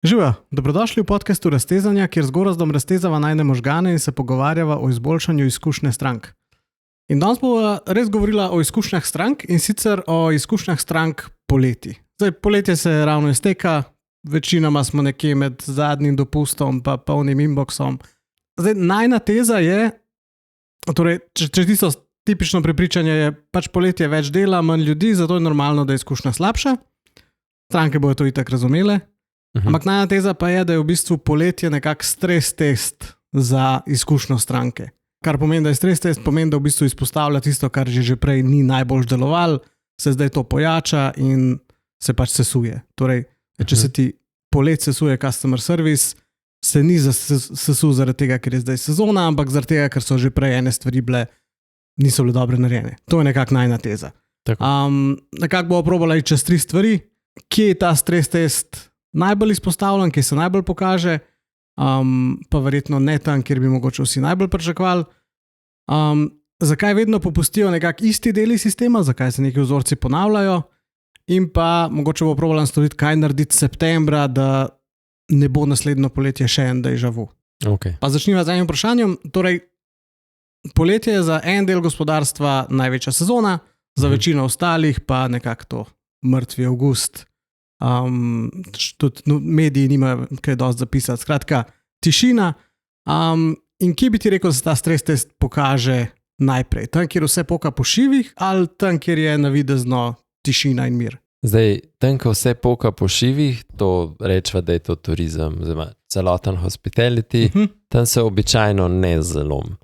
Živijo, dobrodošli v podcastu Raztezanja, kjer z Gorazdom raztezava najne možgane in se pogovarjava o izboljšanju izkušnje strank. In danes bomo res govorila o izkušnjah strank in sicer o izkušnjah strank poleti. Zdaj, poletje se ravno izteka, večinoma smo nekje med zadnjim dopustom pa polnim inboxom. Zdaj, najna teza je, torej, če tisto tipično prepričanje je, pač poletje več dela, manj ljudi, zato je normalno, da je izkušnja slabša. Stranke bojo to itak razumele. Ampak najna teza pa je, da je v bistvu poletje nekak stres test za izkušnjo stranke. Kar pomeni, da je stres test, pomeni, da v bistvu izpostavlja tisto, kar že prej ni najbolj delovalo, se zdaj to pojača in se pač sesuje. Torej, če se ti polet sesuje customer service, se ni sesul zaradi tega, ker je zdaj sezona, ampak zaradi tega, ker so že prej ene stvari niso bile dobre narejene. To je nekak najna teza. Nekako bomo probali čez 3 stvari, kje je ta stres test najbolj izpostavljen, kjer se najbolj pokaže, pa verjetno ne tam, kjer bi mogoče vsi najbolj pričakovali. Zakaj vedno popustijo nekak isti deli sistema, zakaj se neki vzorci ponavljajo in pa mogoče bo probala storiti, kaj narediti septembra, da ne bo naslednjo poletje še en déjà vu. Okay. Pa začniva z enim vprašanjem. Torej, poletje je za en del gospodarstva največja sezona, za večino ostalih pa nekako to mrtvi avgust. Tudi mediji nimajo kaj dosti zapisati. Skratka, tišina. In kje bi ti rekel, da se ta stres test pokaže najprej? Tam, kjer vse poka po šivih, ali tam, kjer je navidezno tišina in mir? Zdaj, tam, ko vse poka po šivih, to rečeva, da je to turizem, oziroma celoten hospitality, tam se običajno ne zalom.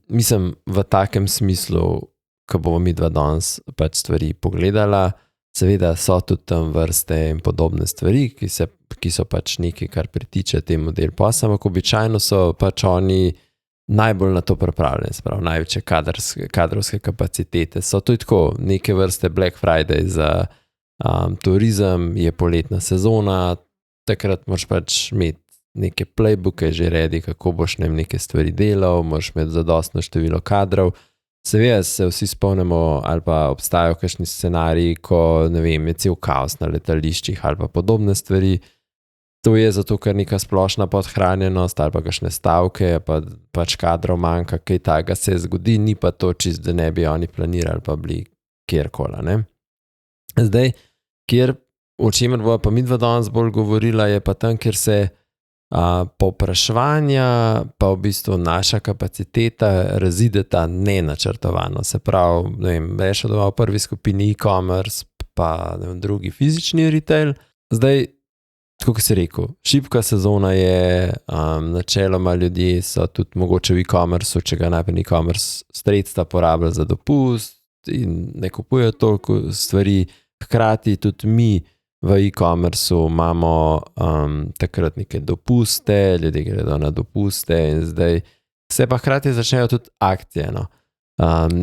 Mislim, v takem smislu, ko bomo mi dva danes pač stvari pogledala, seveda so tudi tam vrste in podobne stvari, ki so pač nekaj, kar pritiče temu del posla, ampak običajno so pač oni najbolj na to pripravljeni, spravo, največje kadrovske kapacitete. So tudi tako, neke vrste Black Friday za turizem, je poletna sezona, takrat moraš pač imeti neke playbooke že redi, kako boš neke stvari delal, moraš imeti zadostno število kadrov. Seveda se vsi spomnimo, ali pa obstajajo kakšni scenariji, ko, ne vem, je cel kaos na letališčih ali pa podobne stvari. To je zato, ker neka splošna podhranjenost ali pa kakšne stavke, pa pač kadrov manjka, kaj takega se zgodi, ni pa to čist, da ne bi oni planirali pa bili kjerkola, ne. Zdaj, o čemer bo pa mi dva danes bolj govorila, je pa tam, kjer se povpraševanja pa v bistvu naša kapaciteta razideta nenačrtovano. Se pravi, ne vem, veš, da v prvi skupini e-commerce pa ne vem, drugi fizični retail. Zdaj, tako kot si rekel, šibka sezona je, načeloma ljudje so tudi mogoče v e-commerceu, če ga najprej e-commerce sredstva porabljajo za dopust in ne kupujejo toliko stvari, hkrati tudi mi v e-commerceu imamo takrat neke dopuste, ljudje gredo na dopuste in zdaj se pa hkrati začnejo tudi akcije. No.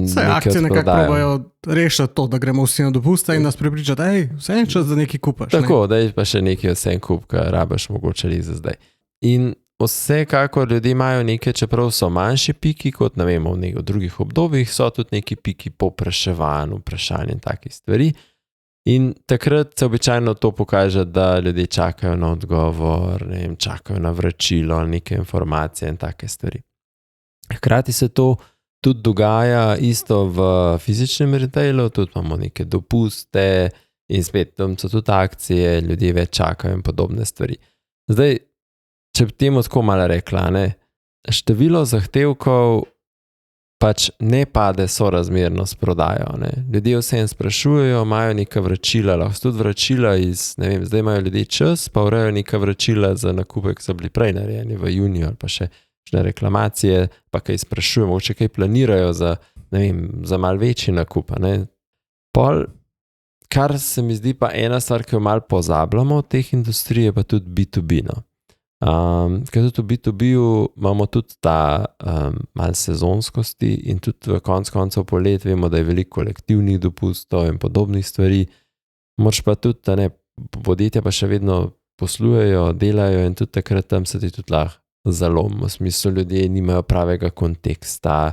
Vse akcije nekako probajo rešiti to, da gremo vsi na dopuste in nas prepričati, vse je čas, da nekaj kupaš. Tako, da je pa še nekaj vse kup, kar rabaš mogoče res za zdaj. In vsekakor ljudje imajo neke, čeprav so manjši piki, kot ne vemo v drugih obdobjih, so tudi neki piki povpraševanj, vprašanj in takih stvari. In takrat se običajno to pokaže, da ljudje čakajo na odgovor, ne vem, čakajo na vračilo, neke informacije in take stvari. Hkrati se to tudi dogaja isto v fizičnem retailu, tudi imamo neke dopuste in spet tam so tudi akcije, ljudje več čakajo in podobne stvari. Zdaj, če bi temu tako malo rekla, ne, število zahtevkov pač ne pade sorazmerno s prodajo. Ne. Ljudje vsem sprašujejo, imajo neka vračila, lahko tudi vračila ne vem, zdaj imajo ljudje čas, pa urejo neka vračila za nakupe, ki so bili prej narejeni v juniju ali pa še reklamacije, pa kaj sprašujemo, če kaj planirajo za, ne vem, za malo večji nakup. Ne. Pol, kar se mi zdi pa ena stvar, ki jo malo pozabljamo v teh industriji, je pa tudi B2B, no. Ker tudi v B2B-ju imamo tudi ta malo sezonskosti in tudi v koncev polet vemo, da je veliko kolektivnih dopustov in podobnih stvari. Moraš pa tudi, ne, podjetja pa še vedno poslujejo, delajo in tudi takrat tam se ti tudi lahko zalom. V smislu, ljudje nimajo pravega konteksta,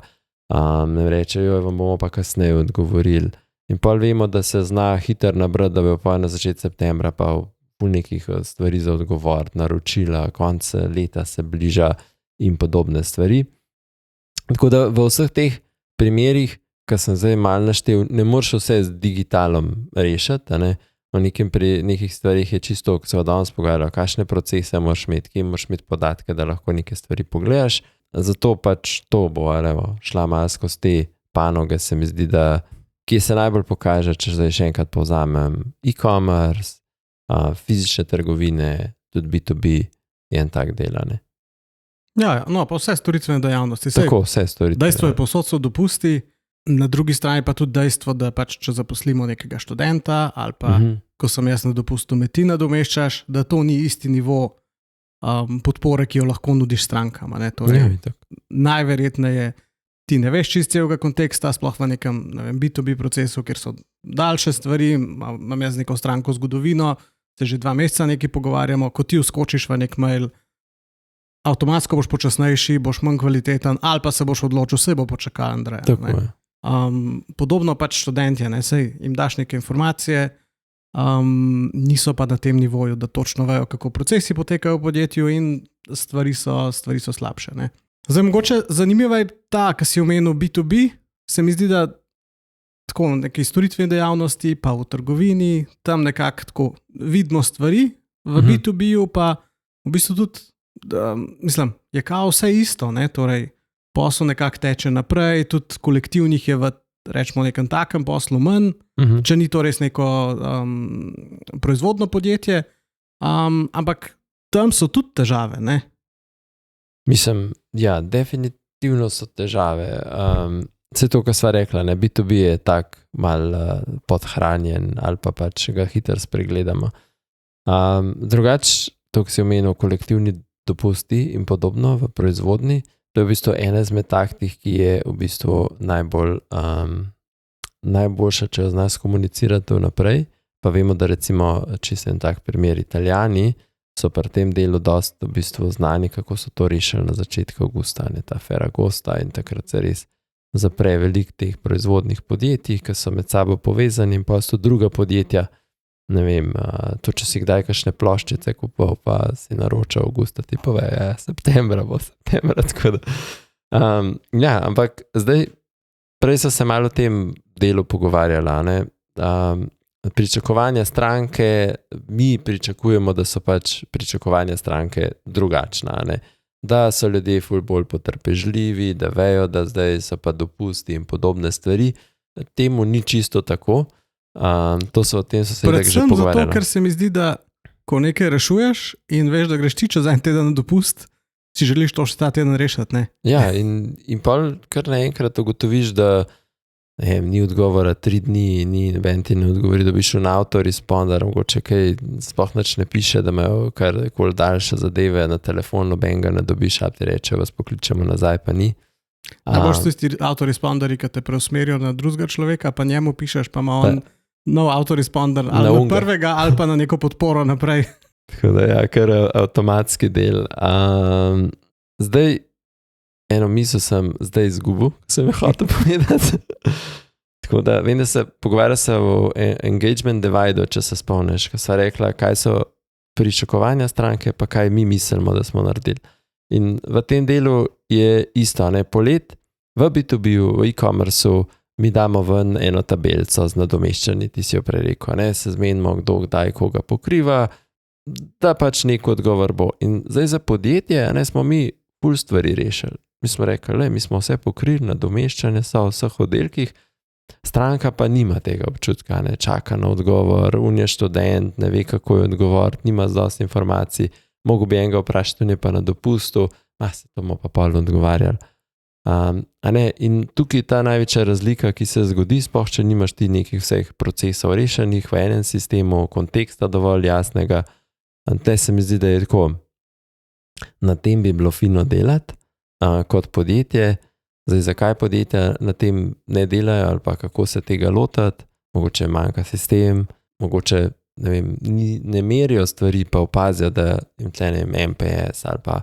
ne rečejo, vam bomo pa kasneje odgovorili. In pol vemo, da se zna hitro nabrati, da bo pa na začetku septembra pa ful nekih stvari za odgovor, naročila, konc leta se bliža in podobne stvari. Tako da v vseh teh primerih, ki sem zdaj malo naštel, ne moreš vse z digitalom rešiti, ne? Pri nekih stvarih je čisto, ko se danes pogovarjalo, kakšne procese moraš imeti, kje moraš imeti podatke, da lahko neke stvari pogledaš. Zato pač to bo šla malo skozi te panoge, se mi zdi, da kje se najbolj pokaže, če zdaj še enkrat povzamem e-commerce, fizične trgovine, tudi B2B je en tak del, ne? Ja, no, pa vse storitvene dejavnosti. Tako, vse storitvene. Dejstvo je, povsod so dopusti, na drugi strani pa tudi dejstvo, da pač če zaposlimo nekega študenta ali pa, ko sem jaz na dopustu, me ti nadomeščaš, da to ni isti nivo podpore, ki jo lahko nudiš strankam. Torej, najverjetneje ti ne veš čist celega konteksta, sploh v nekem B2B procesu, kjer so daljše stvari, imam jaz neko stranko zgodovino, se že 2 meseca nekaj pogovarjamo, ko ti vskočiš v nek mail, avtomatsko boš počasnejši, boš manj kvaliteten, ali pa se boš odločil, se bo počakal Andreja. Tako je. Podobno pač študentje, sej jim daš neke informacije, niso pa na tem nivoju, da točno vejo, kako procesi potekajo v podjetju in stvari so slabše. Ne? Zdaj, mogoče zanimiva je ta, ki si omenil B2B, se mi zdi, da tako neke storitvene dejavnosti, pa v trgovini, tam nekako tako vidimo stvari, v B2B-ju pa v bistvu tudi, mislim, je kao vse isto, ne? Torej, posel nekako teče naprej, tudi kolektivnih je v, rečemo, nekem takem poslu manj, če ni to res neko proizvodno podjetje, ampak tam so tudi težave, ne? Mislim, ja, definitivno so težave. Vse to, kar sva rekla, ne, B2B je tak mal podhranjen ali pa pač ga hitro spregledamo. Drugače, to, ki si omenil, kolektivni dopusti in podobno v proizvodni, to je v bistvu ena izmed taktih, ki je v bistvu najboljša, če jo znaš komunicirati vnaprej. Pa vemo, da recimo, če se en tak primer, Italijani so pri tem delu dosti v bistvu znani, kako so to rešili na začetku avgusta, ne, ta Ferragosta, in takrat se res zapre veliko teh proizvodnih podjetij, ki so med sabo povezani, in pa so druga podjetja, ne vem, to, če si kdaj kakšne ploščice kupil, pa si naročal avgusta, ti pove, septembra, tako da. Ja, ampak zdaj, prej so se malo o tem delu pogovarjala, ne, pričakovanja stranke, mi pričakujemo, da so pač pričakovanja stranke drugačna, ne, da so ljudje ful bolj potrpežljivi, da vejo, da zdaj so pa dopusti in podobne stvari, temu ni čisto tako. To so o tem so se tako že pogovarjali. Predvsem zato, ker se mi zdi, da ko nekaj rešuješ in veš, da greš ti čez en teden na dopust, si želiš to še ta teden rešiti, ne? Ja, in pol kar naenkrat ugotoviš, da ni odgovora 3 dni, ni noben ti ne odgovori, da bi šel na autoresponder, mogoče kaj sploh nič ne piše, da imajo kar koli daljše zadeve na telefon, noben ga ne dobiš, a ti reče, vas pokličemo nazaj, pa ni. A boš tisti autoresponderi, ki te preusmerijo na drugega človeka, pa njemu pišeš, pa ima on nov autoresponder, ali na prvega, ali pa na neko podporo naprej. Tako da ja, kar avtomatski del. Zdaj, eno misel sem zdaj izgubil, sem jo hotel povedati. Tako da, vem, da se pogovarja se o engagement divide, če se spomniš, ko sva rekla, kaj so pričakovanja stranke, pa kaj mi mislimo, da smo naredili. In v tem delu je isto, ne, polet v B2B-u, v e-commerceu, mi damo ven eno tabelico z nadomeščanji, ti si jo prej rekel, ne, se zmenimo, kdo kdaj koga pokriva, da pač nek odgovor bo. In zdaj za podjetje, ne, smo mi ful stvari rešili. Mi smo rekli, mi smo vse pokrili, nadomeščanje so v vseh oddelkih, stranka pa nima tega občutka, ne, čaka na odgovor, je študent, ne ve, kako je odgovor, nima dosti informacij, mogo bi enega vprašati, on je pa na dopustu, se to bomo pa pol odgovarjali. In tukaj je ta največja razlika, ki se zgodi, sploh če nimaš ti nekih vseh procesov rešenih v enem sistemu, konteksta dovolj jasnega. Tle se mi zdi, da je tako, na tem bi bilo fino delati kot podjetje. Zdaj, zakaj podjetja na tem ne delajo ali pa kako se tega lotati, mogoče manjka sistem, mogoče ne merijo stvari, pa opazijo, da jim tle MPS ali pa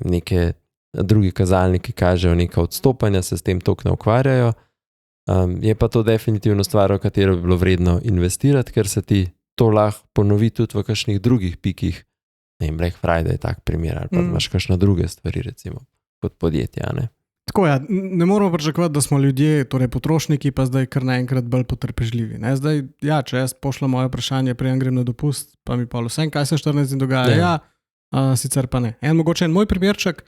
neke drugi kazalniki kažejo neka odstopanja, se s tem toliko ne ukvarjajo. Je pa to definitivno stvar, v katero bi bilo vredno investirati, ker se ti to lahko ponovi tudi v kakšnih drugih pikih. Black Friday je tak primer, ali pa imaš kakšne druge stvari, recimo, kot podjetje, a ne? Tako ja, ne moramo pričakovati, da smo ljudje, torej potrošniki, pa zdaj kar naenkrat bolj potrpežljivi. Ne? Zdaj, ja, če jaz pošljem moje vprašanje, preden grem na dopust, pa mi pa vsem, kaj se 14 dni dogaja, sicer pa ne. Mogoče en moj primerček,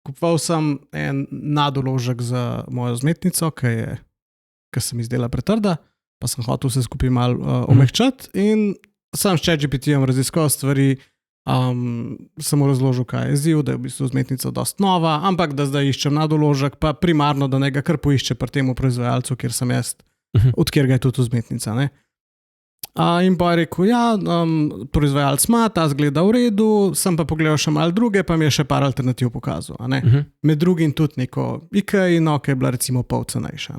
kupoval sem en nadoložek za mojo vzmetnico, ki se mi zdela pretrda, pa sem hotel vse skupaj malo omehčati in sem s ChatGPT-jem raziskal stvari, sem mu razložil, kaj je izziv, da je v bistvu vzmetnica dosti nova, ampak da zdaj iščem nadoložek, pa primarno, da ne ga kar poišče pri temu proizvajalcu, kjer sem jaz, od kjer ga je tudi vzmetnica. Ne? In pa je rekel, ja, proizvajalec ima, ta zgleda v redu, sem pa pogledal še malo druge, pa mi je še par alternativ pokazal. Med drugim tudi neko IKEA, ki je bila recimo pol cenejša.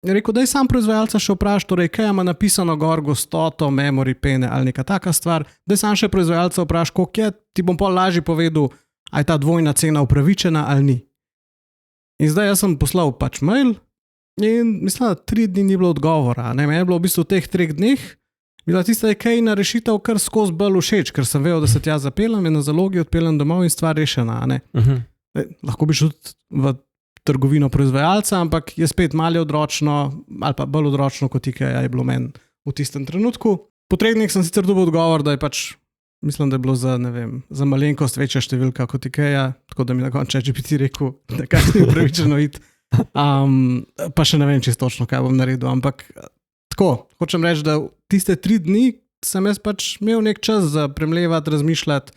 Je rekel, da je sam proizvajalca še vprašal, torej kaj ima napisano gor gostoto, memory, pene ali neka taka stvar, da je sam še proizvajalca vprašal, koliko je, ti bom pol lažje povedal, a je ta dvojna cena upravičena ali ni. In zdaj jaz sem poslal pač mail in mislim, da 3 dni ni bilo odgovora. Meni je bilo v bistvu v teh 3 dneh bila tista IKEA rešitev kar skozi bolj všeč, ker sem vedel, da se tja zapeljem in na zalogi odpeljem domov in stvar rešena. Lahko bi šel v trgovino proizvajalca, ampak je spet malo odročno, ali pa bolj odročno kot IKEA je bilo meni v tistem trenutku. Po 3 dneh sem sicer dobil odgovor, da je pač, mislim, da je bilo za, ne vem, za malenkost večja številka kot IKEA, tako da mi na koncu ChatGPT rekel, da kaj ni upravičeno iti. Pa še ne vem čisto točno, kaj bom naredil, ampak tako, hočem reči, da tiste 3 dni sem jaz pač imel nek čas za premlevati, razmišljati,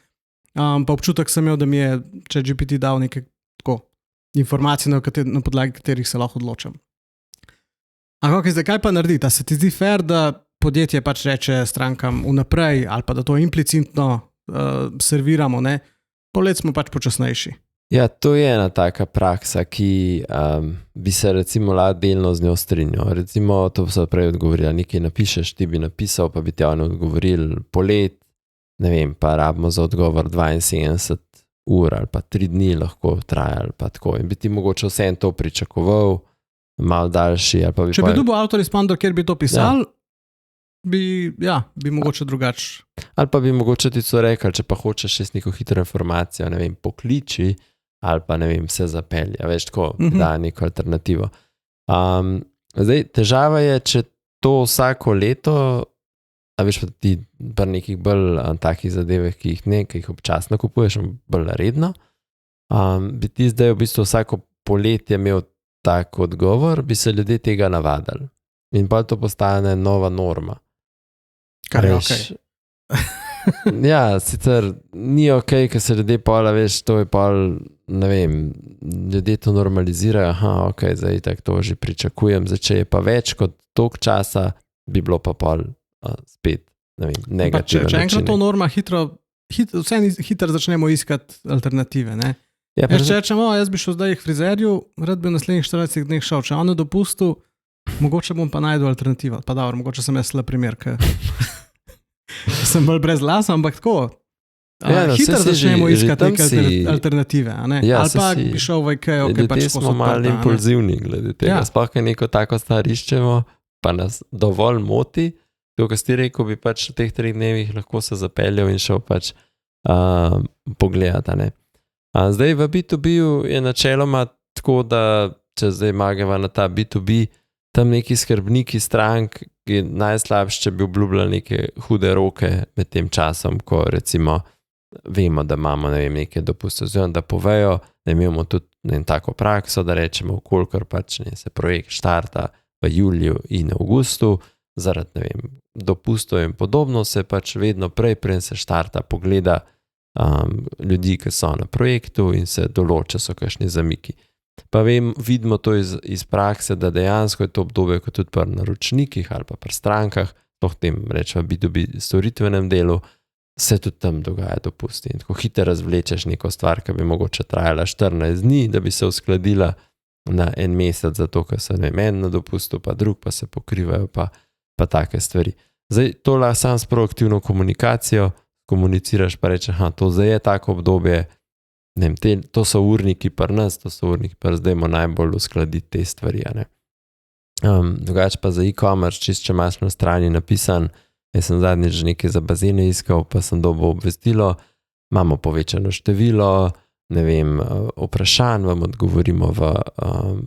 pa občutek sem imel, da mi je ChatGPT dal neke tako informacije, na podlagi katerih se lahko odločam. Ampak zdaj, kaj pa narediti? A se ti zdi fair, da podjetje pač reče strankam vnaprej, ali pa da to implicitno serviramo, ne? Polet smo pač počasnejši. Ja, to je ena taka praksa, ki bi se recimo lahko delno z njo strinjal. Recimo, to so prej odgovorila, nekaj napišeš, ti bi napisal, pa bi ti oni odgovorili polet, ne vem, pa rabimo za odgovor 72 ur ali pa 3 dni lahko traja ali pa tako. In bi ti mogoče vsem to pričakoval, malo daljši. Ali pa bi če bi dobil autoresponder, kjer bi to pisal, bi mogoče drugače. Ali pa bi mogoče ti to rekel, če pa hočeš še neko hitro informacijo, ne vem, pokliči, ali pa ne vem, se zapelja, veš, tako, da neko alternativo. Zdaj, težava je, če to vsako leto, a veš pa ti pri nekih bolj takih zadevah, ki jih občasno kupuješ, bolj redno, bi ti zdaj v bistvu vsako poletje imel tak odgovor, bi se ljudje tega navadili. In pa to postane nova norma. Kar je okej. Ja, sicer ni okej, ker se ljudje pola, veš, to je pol, ne vem, ljudje to normalizirajo, okej, zdaj tak to že pričakujem, zdaj če je pa več kot toliko časa, bi bilo pa pol spet, ne vem, negativen. Če enkrat to norma hitro začnemo iskati alternative, ne? Ja, če rečemo, jaz bi šel zdaj k frizerju, rad bi v naslednjih 40 dneh šel, če on je dopustil, mogoče bom pa najdel alternativo. Pa dobro, mogoče sem jaz slab primer, ker sem bolj brez lasa, ampak tako. Hitro začnemo iskati neke alternative, ne? Ja, ali pa bi šel v IKEA, ki pač smo malo impulzivni glede tega. Sploh, kaj neko tako stvar iščemo, pa nas dovolj moti. To, kar si rekel, bi pač v teh 3 dnevih lahko se zapeljal in šel pač pogledati, ne? Zdaj v B2B-ju je načeloma tako, da če zdaj mageva na ta B2B, tam neki skrbniki strank je najslabše, če bi obljubljali neke hude roke med tem časom, ko recimo vemo, da imamo, ne vem, neke dopuste, da povejo, da imamo tudi tako prakso, da rečemo, kolikor pač se projekt štarta v juliju in avgustu, zaradi, ne vem, dopustov in podobno se pač vedno preden se štarta pogleda ljudi, ki so na projektu in se določa, so kakšni zamiki. Pa vidimo to iz prakse, da dejansko je to obdobje kot tudi pri naročnikih ali pa pri strankah, sploh tem rečemo B2B storitvenem delu, se tudi tam dogaja dopusti. In tako hitro razvlečeš neko stvar, ki bi mogoče trajala 14 dni, da bi se uskladila na en mesec, zato ker se ne vem, en na dopustu, pa drug pa se pokrivajo, pa take stvari. Zdaj, to lahko sam s proaktivno komunikacijo komuniciraš, pa reče, to zdaj je tako obdobje, ne vem, to so urniki pri nas, to so urniki pri zdaj najbolj uskladiti te stvari, ne. Drugače pa za e-commerce, če imaš na strani napisan, Jaz sem zadnjič nekaj za bazene iskal, pa sem dobil obvestilo, imamo povečano število, ne vem, vprašanj, vam odgovorimo v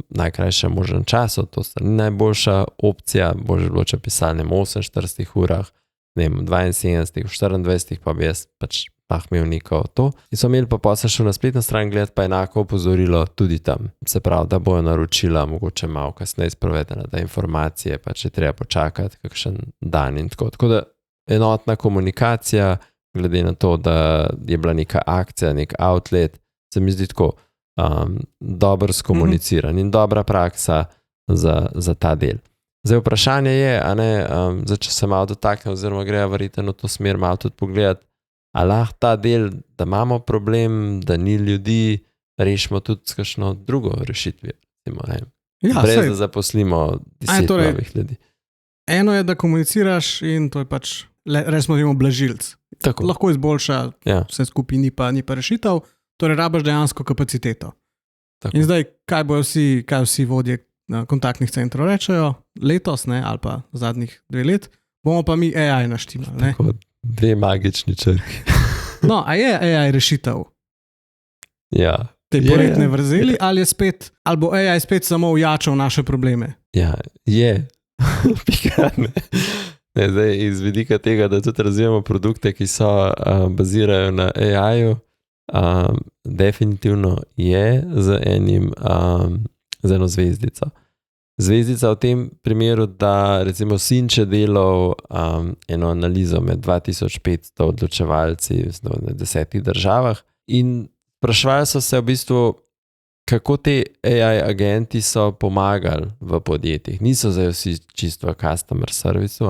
najkrajšem možnem času, to sta ni najboljša opcija, bolje bilo, če pisali v 48 urah, ne vem, 72, v 24, pa bi jaz pač imel neko to. In so imeli pa se šel na spletno stran gledati, pa enako opozorilo tudi tam. Se pravi, da bojo naročila mogoče malo kasneje sprovedena, da informacije pa če treba počakati kakšen dan in tako. Tako da enotna komunikacija, glede na to, da je bila neka akcija, nek outlet, se mi zdi tako dobro skomuniciran in dobra praksa za ta del. Zdaj vprašanje je, a ne, zdaj če se malo dotakne oziroma greja verjetno v to smer malo tudi pogledati, a lahko ta del, da imamo problem, da ni ljudi, rešimo tudi s kakšno drugo rešitvijo. Brez da zaposlimo 10 novih ljudi. Eno je, da komuniciraš in to je pač, resmo temu blažilc. Tako. Lahko izboljša vse skupaj, ni pa rešitev, torej rabaš dejansko kapaciteto. Tako. In zdaj, kaj vsi vodje kontaktnih centrov rečejo, letos, ne, ali pa zadnjih 2 let, bomo pa mi AI naštimali. Tako, 2 magični črki. No, a je AI rešitev? Ja. Te projektne vrzeli, ali bo AI spet samo ujačal naše probleme? Ja, je. Pikane. Ne, zdaj, iz vidika tega, da tudi razvijamo produkte, ki so bazirajo na AI-ju, definitivno je z eno zvezdico. Zvezdica v tem primeru, da recimo Sinče delal eno analizo med 2500 odločevalci v 10 državah in sprašvali so se v bistvu, kako te AI agenti so pomagali v podjetjih. Niso zdaj vsi čisto v customer servisu,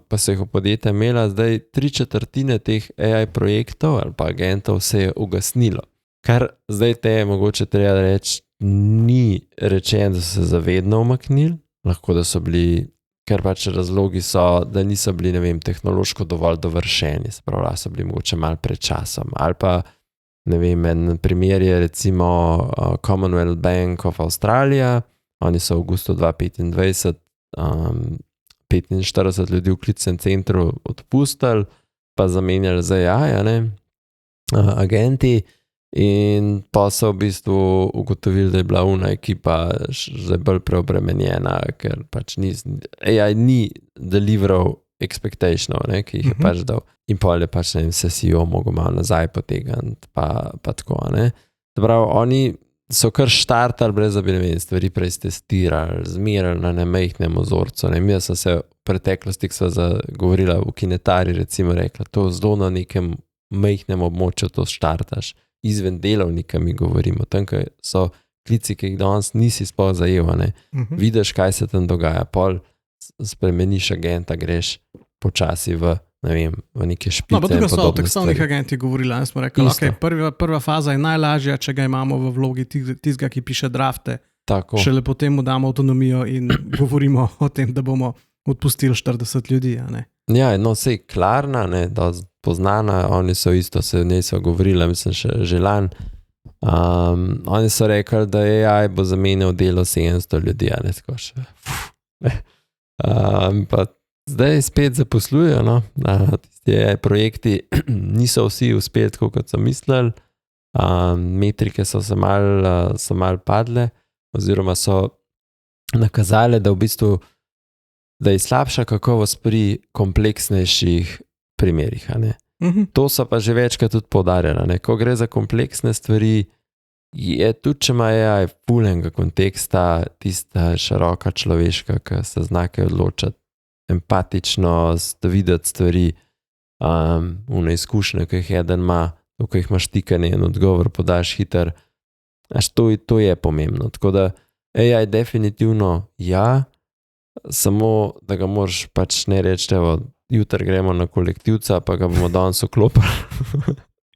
pa so jih v podjetja imela, zdaj 3/4 teh AI projektov ali pa agentov se je ugasnilo. Kar zdaj te je mogoče treba reči, ni rečeno, da so se zavedno umaknili, lahko da so bili, ker pač razlogi so, da niso bili, ne vem, tehnološko dovolj dovršeni, se pravi, so bili mogoče malo pred časom, ali pa, ne vem, en primer je recimo Commonwealth Bank of Australia, oni so v avgustu 2025 45 ljudi v klicnem centru odpustili, pa zamenjali za AI, agenti, in pa so v bistvu ugotovili, da je bila ona ekipa zdaj bolj preobremenjena, ker pač AI ni deliveral expectationov, ki jih je pač dal. In pol je pač, ne vem, se CEO mogel malo nazaj potegniti, pa tako, Prav, oni so kar štartali, brez da bi, ne vem, stvari prej testirali, zmerali na nemajhnem ozorcu. Mi smo se v preteklosti, ko sva govorila v Kinetari, recimo rekla, to zelo na nekem majhnem območju to štartaš. Izven delovnika mi govorimo, tam, ko so klici, ki jih danes nisi sploh zajel, Vidiš, kaj se tam dogaja, pol spremeniš agenta, greš počasi v neke špice. No, pa tukaj so o tekstovnih agentih govorila, smo rekli, okay, prva faza je najlažja, če ga imamo v vlogi tistega, ki piše drafte. Tako. Šele potem mu damo avtonomijo in govorimo o tem, da bomo odpustili 40 ljudi, Ja, no, sej Klarna, da poznana, oni so isto, se v njej so govorili, mislim, že lani. Oni so rekli, da AI bo zamenjal delo 700 ljudi, tako še. Pa zdaj spet zaposlujejo, Ti projekti niso vsi uspeli tako, kot so mislili, metrike so mal padle, oziroma so nakazale, da v bistvu da je slabša kakovost pri kompleksnejših primerih. To so pa že večkrat tudi poudarjali. Ko gre za kompleksne stvari, je tudi, če ima AI fulenga konteksta, tista široka človeška, ki se zna kaj odločati, empatičnost, videti stvari, une izkušnje, ki jih eden ima, ko jih imaš tikanje in odgovor podaš hiter. To je pomembno. Tako da AI definitivno samo da ga moraš pač ne reči, jutri gremo na kolektivca, pa ga bomo danes vklopili.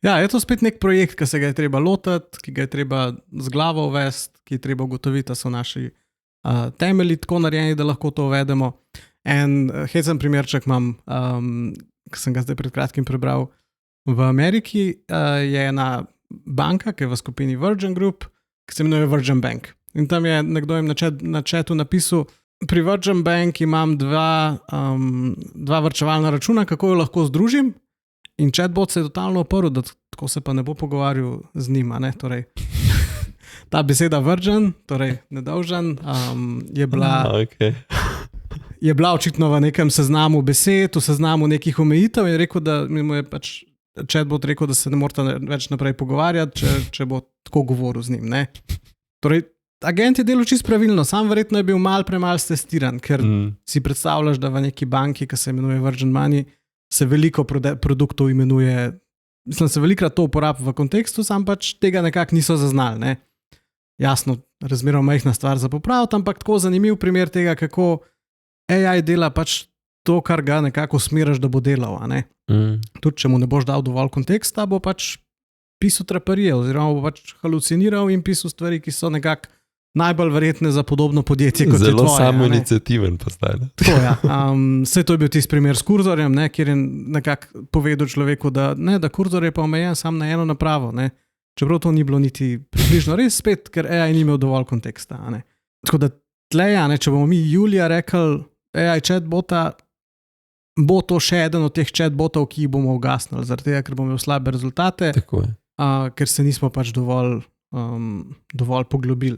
Ja, je to spet nek projekt, ki se ga je treba lotiti, ki ga je treba z glavo uvesti, ki je treba ugotoviti, da so naši temelji tako narejeni, da lahko to uvedemo. En hecen primerček imam, ki sem ga zdaj pred kratkim prebral. V Ameriki je ena banka, ki je v skupini Virgin Group, ki se imenuje Virgin Bank. In tam je nekdo jim na chatu napisal, pri Virgin Bank imam dva varčevalna računa, kako jo lahko združim. In chatbot se je totalno oprl, da tako se pa ne bo pogovarjal z njima. Ne? Torej, ta beseda Virgin, torej nedolžen, je bila očitno v nekem seznamu besed, v seznamu nekih omejitev in rekel, da mu je pač chatbot rekel, da se ne morata več naprej pogovarjati, če bo tako govoril z njim. Ne? Torej, agent je delal čisto pravilno, sam verjetno je bil malo testiran, ker si predstavljaš, da v neki banki, ki se imenuje Virgin Money, se veliko produktov imenuje, mislim, se velikrat to uporablja v kontekstu, sam pač tega nekako niso zaznali. Ne? Jasno, razmeroma majhna stvar za popraviti, ampak tako zanimiv primer tega, kako AI dela pač to, kar ga nekako usmeriš, da bo delal. Tudi, če mu ne boš dal dovolj konteksta, bo pač pisal traparije oziroma bo pač haluciniral in pisal stvari, ki so nekako najbolj verjetne za podobno podjetje kot je tvoje. Zelo samoiniciativen postaje. Tako, ja. Vse to je bil tisti primer s kurzorjem, kjer je nekako povedal človeku, da kurzor je pa omejen sam na eno napravo. Ne. Čeprav to ni bilo niti približno res spet, ker AI ni imel dovolj konteksta. Tako da tleja, če bomo mi julija rekli AI chatbota, bo to še eden od teh chatbotov, ki jih bomo ugasnili, zaradi tega, ker bomo imeli slabe rezultate, ker se nismo pač dovolj poglobili.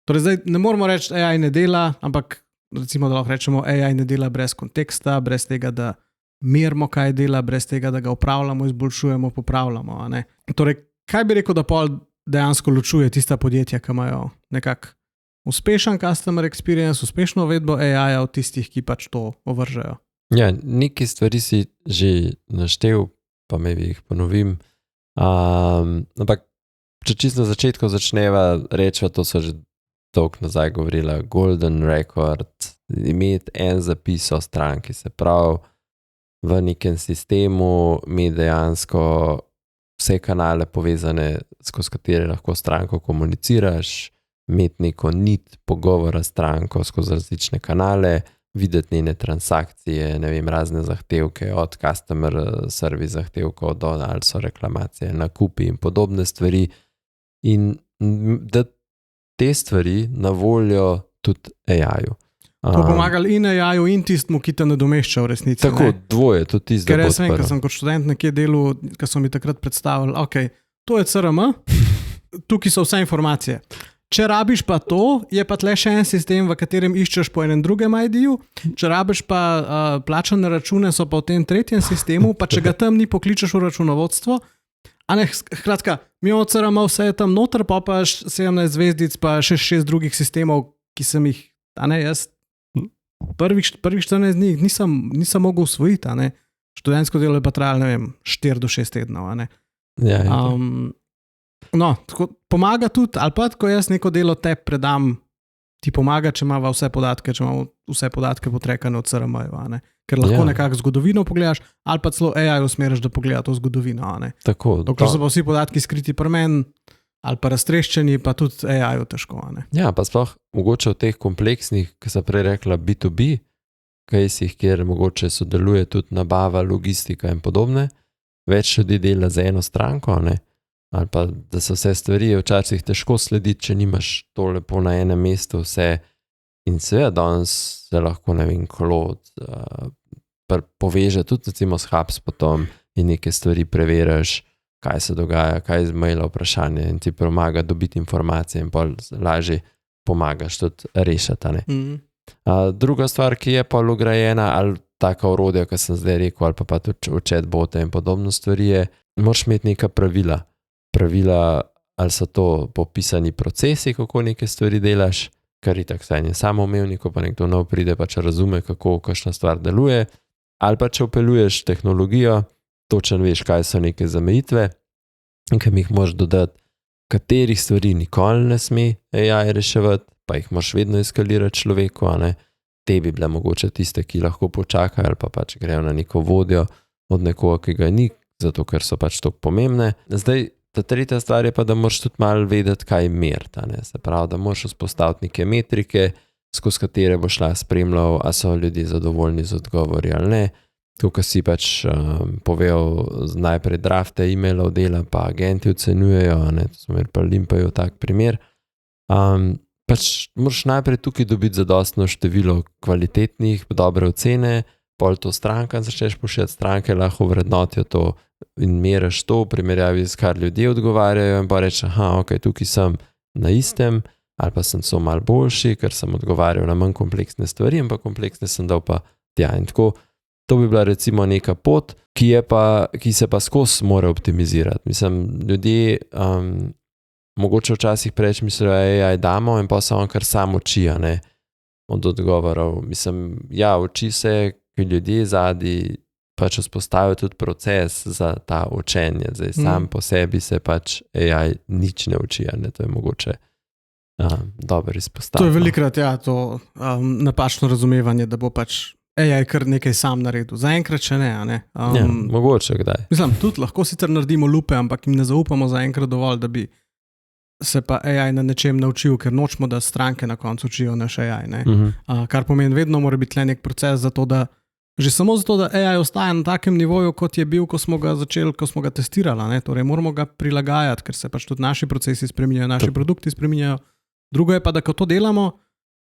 Torej zdaj ne moramo reči, AI ne dela, ampak recimo, da lahko rečemo, AI ne dela brez konteksta, brez tega, da merimo, kaj dela, brez tega, da ga upravljamo, izboljšujemo, popravljamo. Torej, kaj bi rekel, da pol dejansko ločuje tista podjetja, ki imajo nekako uspešen customer experience, uspešno uvedbo AI-ja od tistih, ki pač to ovržajo? Ja, nekaj stvari si že naštel, pa me jih ponovim. Ampak, če čisto na začetku začneva reči, to so že dolgo nazaj govorila, golden record, imeti en zapis o stranki, se pravi v nekem sistemu, imeti dejansko vse kanale povezane, skozi katere lahko stranko komuniciraš, imeti neko nit pogovora s stranko skozi različne kanale, videti njene transakcije, ne vem, razne zahtevke, od customer service zahtevkov do ali so reklamacije, nakupi in podobne stvari. In da te stvari na voljo tudi AI-ju. To pomagali in AI-ju in tistmu, ki te nadomešča v resnici. Tako, dvoje, tudi tisti, ker jaz vem, ker sem kot študent nekje delal, ker so mi takrat predstavili, ok, to je CRM, tukaj so vse informacije. Če rabiš pa to, je pa tle še en sistem, v katerem iščeš po enem drugem ID-ju, če rabiš pa plačane račune, so pa v tem tretjem sistemu, pa če ga tam ni, pokličeš v računovodstvo. Skratka, mi imamo CRM, vse je tam noter, pa 17 zvezdic, pa še 6 drugih sistemov, ki sem jih, jaz prvih 14 dni nisem mogel usvojiti. Študentsko delo je pa trajalo, ne vem, 4 do 6 tednov. Ja, no, tako pomaga tudi, ali pa, ko jaz neko delo te predam, ti pomaga, če imamo vse podatke potrekane od CRM-ju, ker lahko nekako zgodovino pogledaš, ali pa celo AI usmeriš, da pogleda to zgodovino. Tako. Dokler so pa vsi podatki skriti pri meni, ali pa raztreščeni, pa tudi AI-ju težko. Ja, pa sploh mogoče v teh kompleksnih, ki so prej rekla B2B, caseih, kjer mogoče sodeluje tudi nabava, logistika in podobne, več ljudi dela za eno stranko, ali pa da so vse stvari včasih težko slediti, če nimaš to lepo na enem mestu vse. In seveda danes se lahko, ne vem, Claude poveže tudi recimo s HubSpotom in neke stvari preveriš, kaj se dogaja, kaj je z maila vprašanje in ti pomaga dobiti informacije in pol lažje pomagaš tudi rešiti. Druga stvar, ki je pa ugrajena, ali taka orodja, ki sem zdaj rekel, ali pa tudi v chatbote in podobno stvari je, moraš imeti neka pravila, ali so to popisani procesi, kako neke stvari delaš, kar je tako saj samoumevni, ko pa nekdo nov pride, pa če razume, kako kakšna stvar deluje, ali pa če upeljuješ tehnologijo, točno veš, kaj so neke zamejitve in kam jih moraš dodati, katerih stvari nikoli ne sme AI reševati, pa jih moraš vedno eskalirati človeku, te bi bile mogoče tiste, ki lahko počakajo ali pa pač grejo na neko vodjo od nekoga, ki ga ni, zato ker so pač toliko pomembne. Zdaj, ta tretja stvar je pa, da moraš tudi malo vedeti, kaj meriti. Se pravi, da moraš vzpostaviti neke metrike, skozi katere bo šla spremljal, a so ljudje zadovoljni z odgovori ali ne. Tukaj si pač povedal, najprej drafte e-mailov dela, pa agenti ocenjujejo, to smo imeli pa Limpajo tak primer. pač moraš najprej tukaj dobiti zadostno število kvalitetnih, dobre ocene, pol to strankam začneš pošiljati, stranke lahko vrednotijo to in meriš to, primerjavi z kar ljudje odgovarjajo in pa reče, ok, tukaj sem na istem, ali pa sem so malo boljši, ker sem odgovarjal na manj kompleksne stvari, ampak kompleksne sem dal pa tja. In tako, to bi bila recimo neka pot, ki se pa skozi mora optimizirati. Mislim, ljudje mogoče včasih preveč mislijo, AI damo in pa se on kar sam uči, ne, od odgovorov. Mislim, ja, uči se, ki ljudje zadnji pač vzpostavijo tudi proces za ta učenje. Zdaj, sam po sebi se pač AI nič ne uči, ne, to je mogoče dobro izpostavljeno. To je velikrat, ja, to napačno razumevanje, da bo pač AI kar nekaj sam naredil. Zaenkrat še ne, ne. Ja, mogoče kdaj. Mislim, tudi lahko sicer naredimo lupe, ampak jim ne zaupamo zaenkrat dovolj, da bi se pa AI na nečem naučil, ker nočemo, da stranke na koncu učijo naš AI. Ne? Kar pomeni, vedno mora biti nek proces za to, da že samo zato, da AI ostaja na takem nivoju, kot je bil, ko smo ga začeli, ko smo ga testirali. Ne? Torej, moramo ga prilagajati, ker se pač tudi naši procesi spreminjajo, naši produkti spreminjajo. Drugo je pa, da ko to delamo,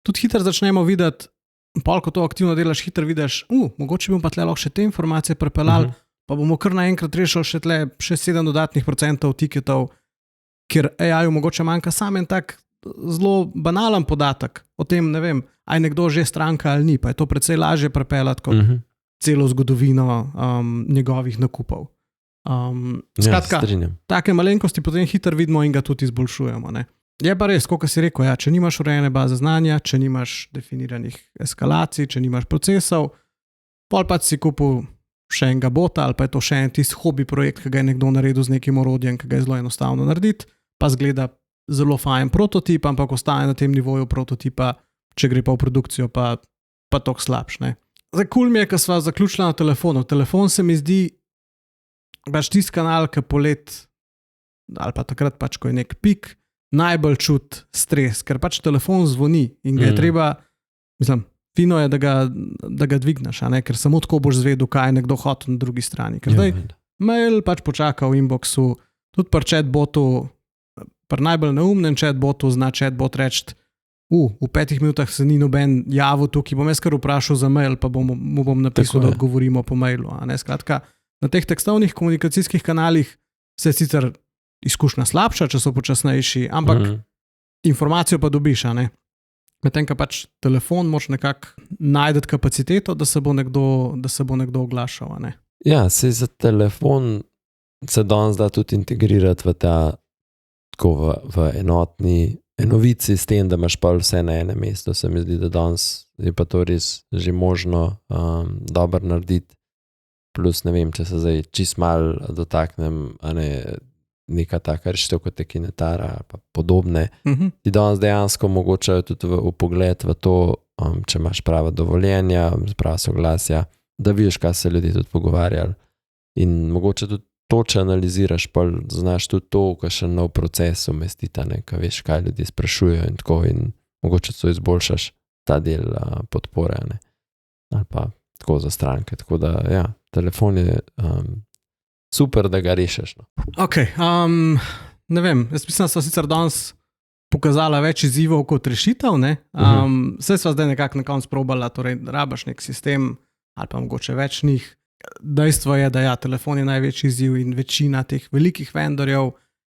tudi hitro začnemo videti, pol, ko to aktivno delaš, hitro vidiš, mogoče bomo pa tle lahko še te informacije prepeljali, pa bomo kar naenkrat rešili še 7 dodatnih procentov tiketov, ker AI-ju mogoče manjka sam en tak zelo banalen podatek o tem, ne vem, aj nekdo že stranka ali ni, pa je to precej lažje prepeljati kot celo zgodovino njegovih nakupov. Skratka, take malenkosti potem hitro vidimo in ga tudi izboljšujemo. Ne? Je pa res, kot si rekel, ja, če nimaš urejene baze znanja, če nimaš definiranih eskalacij, če nimaš procesov, pol pa si kupil še enega bota ali pa je to še en tisti hobi projekt, ki ga je nekdo naredil z nekim orodjem, ki ga je zelo enostavno narediti, pa zgleda zelo fajn prototip, ampak ostaje na tem nivoju prototipa, če gre pa v produkcijo, pa toliko slabš. Zdaj, cool mi je, ko sva zaključila na telefonu. Telefon se mi zdi pač tisti kanal, ki polet, ali pa takrat pač, ko je nek pik, najbolj čut stres, ker pač telefon zvoni in ga je treba, mislim, fino je, da ga dvigneš, ker samo tako boš zvedel, kaj je nekdo hotel na drugi strani. Ker zdaj mail pač počaka v inboxu, tudi pri chatbotu, pri najbolj neumnem chatbotu zna chatbot reči, v 5 minutah se ni noben javil tukaj, bom jaz kar vprašal za mail, pa mu bom napisal, da odgovorimo po mailu. Skratka, na teh tekstovnih komunikacijskih kanalih se sicer izkušnja slabša, če so počasnejši, ampak informacijo pa dobiš, Medtem, ko pač telefon moraš nekako najti kapaciteto, da se bo nekdo oglašal. Ja, se za telefon se danes da tudi integrirati v ta tako v enovit sistem, da imaš pa vse na enem mestu. Se mi zdi, da danes je pa to res že možno dobro narediti. Plus, ne vem, če se zdaj čist mal dotaknem, neka taka rešitev kot je Kinetara pa podobne. Ti danes dejansko omogočajo tudi v pogled v to, če imaš prava dovoljenja, prava soglasja, da vidiš, kaj se ljudje tudi pogovarjali. In mogoče tudi to, če analiziraš, pa znaš tudi to, kaj še nov proces umestiti, kaj veš, kaj ljudje sprašujejo in tako, in mogoče to izboljšaš ta del podpore, ali pa tako za stranke. Tako da, ja, telefon je super, da ga rešiš. Ok, ne vem, jaz mislim, da so sicer danes pokazala več izzivov kot rešitev, vse sva zdaj nekako na koncu probala, torej rabaš nek sistem ali pa mogoče več njih. Dejstvo je, da ja, telefon je največji izziv in večina teh velikih vendorjev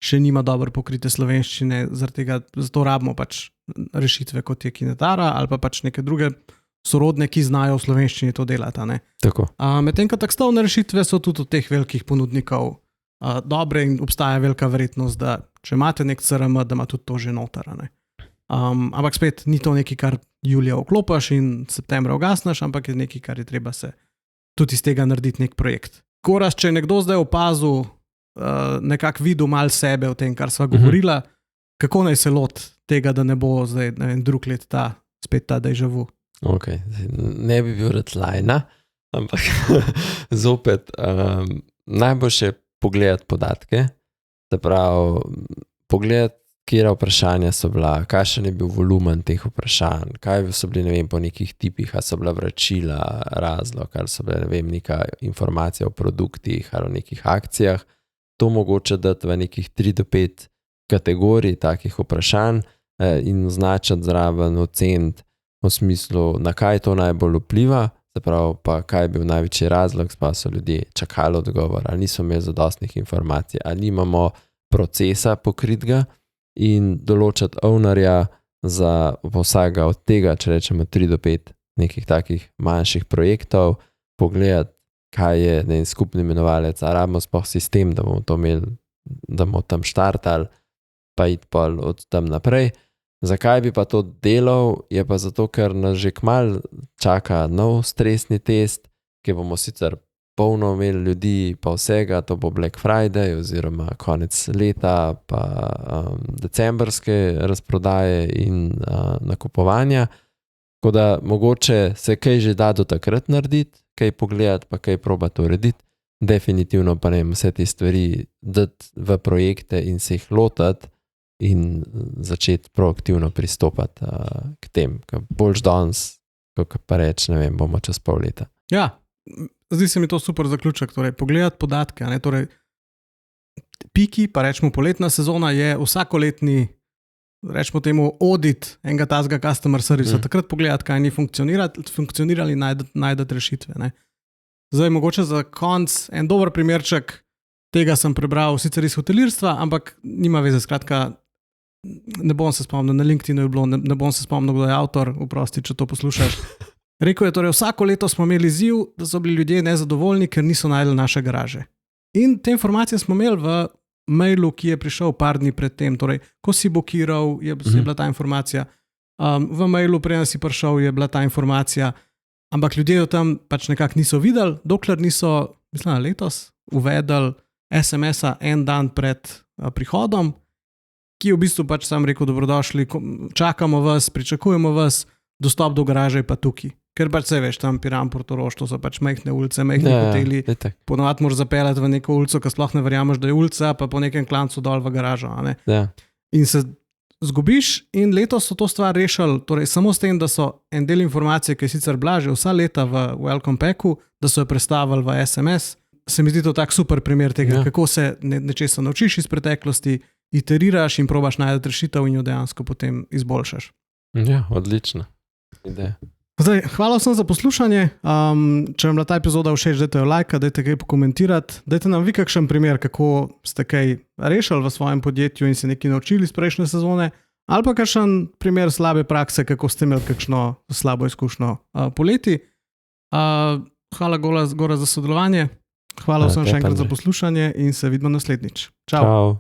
še nima dobro pokrite slovenščine, zato rabimo pač rešitve kot je Kinetara ali pa pač neke druge sorodne, ki znajo v slovenščini to delati. Tako. Medtem ko tekstovne rešitve so tudi od teh velikih ponudnikov dobre in obstaja velika verjetnost, da če imate nek CRM, da ima tudi to že noter. Ampak spet ni to nekaj, kar julija vklopaš in septembra ugasneš, ampak je nekaj, kar je treba se tudi iz tega narediti nek projekt. Goraz, če je nekdo zdaj opazil, nekako videl malo sebe v tem, kar sva govorila, kako naj se lot tega, da ne bo zdaj drug let spet ta déjà vu? Ok, ne bi bil redlajna, ampak zopet najboljše je pogledati podatke, se pravi pogledati, kjera vprašanja so bila, kakšen je bil volumen teh vprašanj, kaj so bili, ne vem, po nekih tipih, ali so bila vračila, razlog, ali so bile, ne vem, neka informacija o produktih ali o nekih akcijah. To mogoče dati v nekih 3 do 5 kategorij takih vprašanj, in označiti zraven, oceniti v smislu, na kaj to najbolj vpliva, se pravi pa kaj je bil največji razlog, pa so ljudje čakali odgovor, ali niso imeli zadostnih informacij, ali nimamo procesa pokritega in določiti ownerja za vsakega od tega, če rečemo 3 do 5 nekih takih manjših projektov, pogledati, kaj je skupni imenovalec, a rabimo sploh sistem, da bomo to imeli, da bomo tam štartali, pa iti pa od tam naprej. Zakaj bi pa to delal? Je pa zato, ker nas že kmalu čaka nov stresni test, ki bomo sicer polno imeli ljudi pa vsega, to bo Black Friday oziroma konec leta pa decembrske razprodaje in nakupovanja. Tako da mogoče se kaj že da do takrat narediti, kaj pogledati pa kaj probati urediti. Definitivno pa ne vse te stvari dati v projekte in se jih lotati in začeti proaktivno pristopati k tem, ker boljš danes, kot pa reči, ne vem, bomo čez pol leta. Ja, zdi se mi to super zaključek, torej pogledati podatke, ne, torej piki, pa rečemo poletna sezona je vsakoletni, rečemo temu audit enega tazga customer service, takrat pogledati, kaj ni funkcionirali, najdati rešitve, ne. Zdaj mogoče za konc en dober primerček, tega sem prebral sicer iz hotelirstva, ampak nima veze, skratka, ne bom se spomnil, na LinkedInu je bilo, ne bom se spomnil, kdo je avtor, oprosti, če to poslušaš. Rekel je, torej vsako leto smo imeli izziv, da so bili ljudje nezadovoljni, ker niso našli naše garaže. In te informacije smo imeli v mailu, ki je prišel par dni pred tem, torej ko si blokiral, je bila ta informacija, v mailu preden si prišel, je bila ta informacija, ampak ljudje jo tam pač nekako niso videli, dokler niso, mislim, letos uvedli SMS-a en dan pred prihodom, ki je v bistvu pač sam rekel, dobrodošli, čakamo vas, pričakujemo vas, dostop do garaže je pa tukaj. Ker pač se veš, tam Piran, Portorož, to so pač majhne ulice, majhne hoteli, ponovadi moraš zapeljati v neko ulico, ki sploh ne verjameš, da je ulica, pa po nekem klancu dol v garažo. In se zgubiš in letos so to stvar rešili, torej samo s tem, da so en del informacije, ki je sicer bila že vsa leta v Welcome Packu, da so jo prestavili v SMS, se mi zdi to tak super primer tega, kako se nečesa naučiš iz preteklosti, iteriraš in probaš najti rešitev in jo dejansko potem izboljšaš. Ja, odlična ideja. Zdaj, hvala vsem za poslušanje. Če vam je ta epizoda všeč, dajte jo lajka, dajte kaj pokomentirati, dajte nam vi kakšen primer, kako ste kaj rešili v svojem podjetju in se nekaj naučili iz prejšnje sezone, ali pa kakšen primer slabe prakse, kako ste imeli kakšno slabo izkušnjo poleti. Hvala Gora za sodelovanje, hvala vsem še enkrat za poslušanje in se vidimo naslednjič. Čau.